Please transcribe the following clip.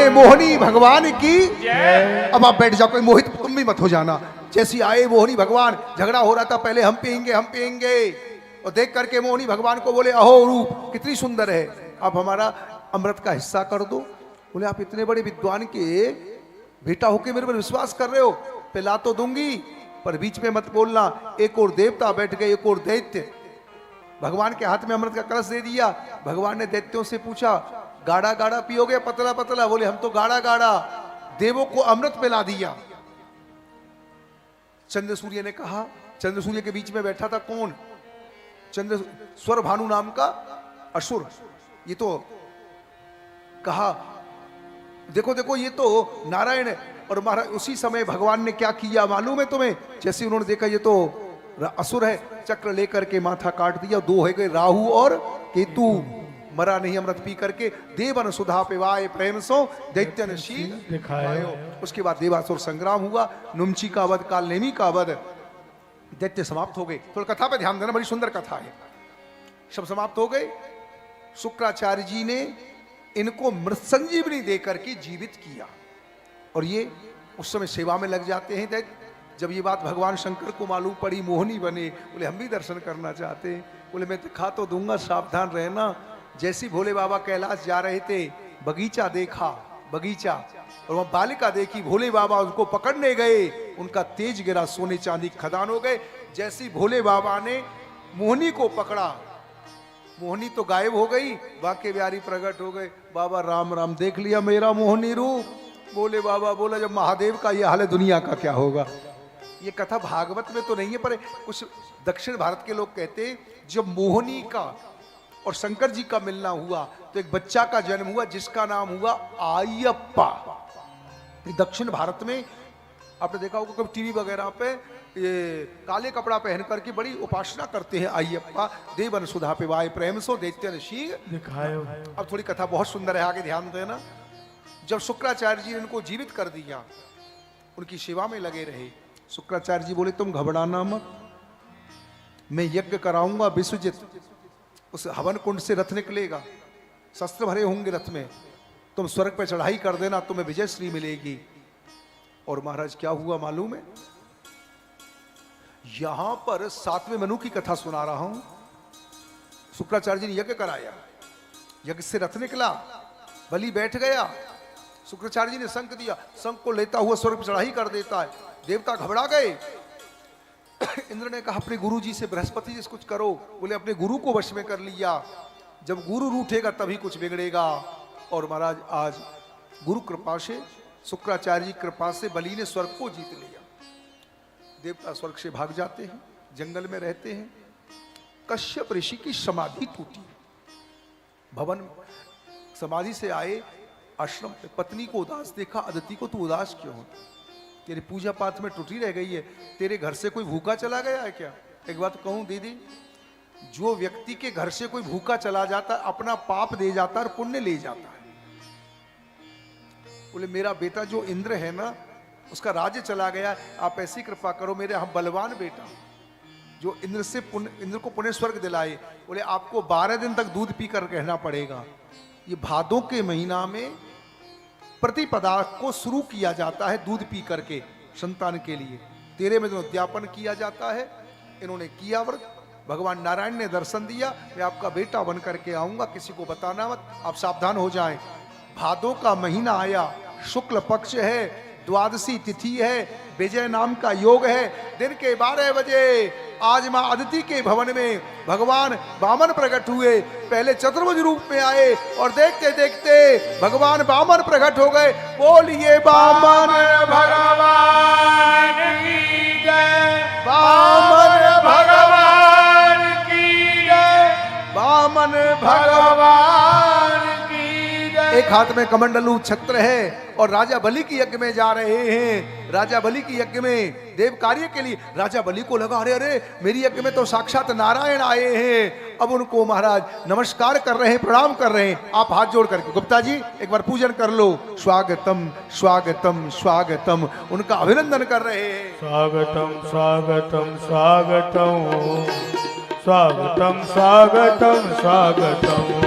मोहनी भगवान की। अब आप बैठ जाओ, कोई मोहित तुम भी मत हो जाना। जैसी आए मोहनी भगवान, झगड़ा हो रहा था पहले, हम पियेंगे, और देख करके मोहनी भगवान को बोले अहो रूप कितनी सुंदर है, आप हमारा अमृत का हिस्सा कर दो। बोले आप इतने बड़े विद्वान के बेटा होके मेरे पर विश्वास कर रहे हो, पिला तो दूंगी पर बीच में मत बोलना। एक और देवता बैठ गए, एक और दैत्य। भगवान के हाथ में अमृत का कलश दे दिया। भगवान ने दैत्यों से पूछा गाढ़ा गाढ़ा पियोगे पतला पतला? बोले हम तो गाढ़ा गाढ़ा। देवों को अमृत पिला दिया। चंद्र सूर्य ने कहा, चंद्र सूर्य के बीच में बैठा था कौन? चंद्र स्वर भानु नाम का असुर। ये तो कहा देखो देखो ये तो नारायण है। और महाराज उसी समय भगवान ने क्या किया मालूम है तुम्हें? जैसे उन्होंने देखा ये तो असुर है, चक्र लेकर के माथा काट दिया। दो हो गए राहु और केतु, मरा नहीं अमृत पी करके। देवन सुधा पिवाए प्रेम सो दैत्यन शील दिखायो। उसके बाद देवासुर संग्राम हुआ, नुमची का वध, कालनेमी का वध, दैत्य समाप्त हो गए। थोड़ा कथा पे ध्यान देना, बड़ी सुंदर कथा है। सब समाप्त हो गए। शुक्राचार्य जी ने इनको मृत संजीवनी देकर के जीवित किया। और ये उस समय सेवा में लग जाते हैं दैत्य। जब ये बात भगवान शंकर को मालूम पड़ी, मोहनी बने, बोले हम भी दर्शन करना चाहते हैं। बोले मैं दिखा तो दूंगा, सावधान रहना। जैसी भोले बाबा कैलाश जा रहे थे, बगीचा देखा, बगीचा, और वहां बालिका देखी। भोले बाबा उनको पकड़ने गए, उनका तेज गिरा, सोने चांदी खदान हो गए। जैसी भोले बाबा ने मोहनी को पकड़ा, मोहनी तो गायब हो गई, बाके बिहारी प्रकट हो गए। बाबा राम राम, देख लिया मेरा मोहनी रूप। भोले बाबा बोला जब महादेव का यह हाल है दुनिया का क्या होगा। ये कथा भागवत में तो नहीं है, पर कुछ दक्षिण भारत के लोग कहते हैं जब मोहनी का और शंकर जी का मिलना हुआ तो एक बच्चा का जन्म हुआ जिसका नाम हुआ आयप्पा। दक्षिण भारत में आपने देखा होगा कभी टीवी वगैरह पे ये काले कपड़ा पहन करके बड़ी उपासना करते हैं आयप्पा। देवन सुधा पिवाए प्रेम सो दैत्यन शील दिखायो। अब थोड़ी कथा बहुत सुंदर है, आगे ध्यान देना। जब शुक्राचार्य जी ने इनको जीवित कर दिया, उनकी सेवा में लगे रहे। शुक्राचार्य जी बोले तुम घबराना मत, मैं यज्ञ कराऊंगा विश्वजित। उस हवन कुंड से रथ निकलेगा, शस्त्र भरे होंगे रथ में, तुम स्वर्ग पर चढ़ाई कर देना, तुम्हें विजय श्री मिलेगी। और महाराज क्या हुआ मालूम है? यहां पर 7वें मनु की कथा सुना रहा हूं। शुक्राचार्य जी ने यज्ञ कराया, यज्ञ से रथ निकला, बलि बैठ गया। शुक्राचार्य जी ने शंख दिया, शंख को लेता हुआ स्वर्ग पर चढ़ाई कर देता है। देवता घबरा गए। इंद्र ने कहा अपने गुरु जी से, बृहस्पति जी से कुछ करो। बोले अपने गुरु को वश में कर लिया, जब गुरु रूठेगा तभी कुछ बिगड़ेगा। और महाराज आज गुरु कृपा से, शुक्राचार्य जी कृपा से बलि ने स्वर्ग को जीत लिया। देवता स्वर्ग से भाग जाते हैं, जंगल में रहते हैं। कश्यप ऋषि की समाधि टूटी, भवन समाधि से आए आश्रम पे, पत्नी को उदास देखा। अदिति को तू उदास क्यों हो? तेरी पूजा पाठ में त्रुटि रह गई है, तेरे घर से कोई भूखा चला गया है क्या? एक बात कहूं दीदी, जो व्यक्ति के घर से कोई भूखा चला जाता है अपना पाप दे जाता है और पुण्य ले जाता है। बोले मेरा बेटा जो इंद्र है ना, उसका राज्य चला गया, आप ऐसी कृपा करो, मेरे हम बलवान बेटा जो इंद्र से इंद्र को पुण्य स्वर्ग दिलाए। बोले आपको 12 दिन तक दूध पीकर रहना पड़ेगा। ये भादों के महीना में प्रतिपदा को शुरू किया जाता है दूध पी करके संतान के लिए। 13वें दिन उद्यापन किया जाता है। इन्होंने किया व्रत, भगवान नारायण ने दर्शन दिया, मैं आपका बेटा बन करके आऊंगा, किसी को बताना मत, आप सावधान हो जाएं। भादों का महीना आया, शुक्ल पक्ष है, द्वादशी तिथि है, विजय नाम का योग है। दिन के 12 बजे आज मां अदिति के भवन में भगवान वामन प्रकट हुए। पहले चतुर्भुज रूप में आए और देखते देखते भगवान वामन प्रकट हो गए। बोलिए वामन भगवान की जय, वामन भगवान की जय, वामन भगवान की जय। एक हाथ में कमंडलू छत्र है और राजा बलि की यज्ञ में जा रहे हैं। राजा बलि की यज्ञ में देव कार्य के लिए राजा बलि को लगा अरे अरे मेरी यज्ञ में तो साक्षात नारायण आए हैं। अब उनको महाराज नमस्कार कर रहे हैं, प्रणाम कर रहे हैं। आप हाथ जोड़ करके गुप्ता जी एक बार पूजन कर लो। स्वागतम स्वागतम स्वागतम, उनका अभिनंदन कर रहे हैं। स्वागतम स्वागतम स्वागतम स्वागतम स्वागतम स्वागतम।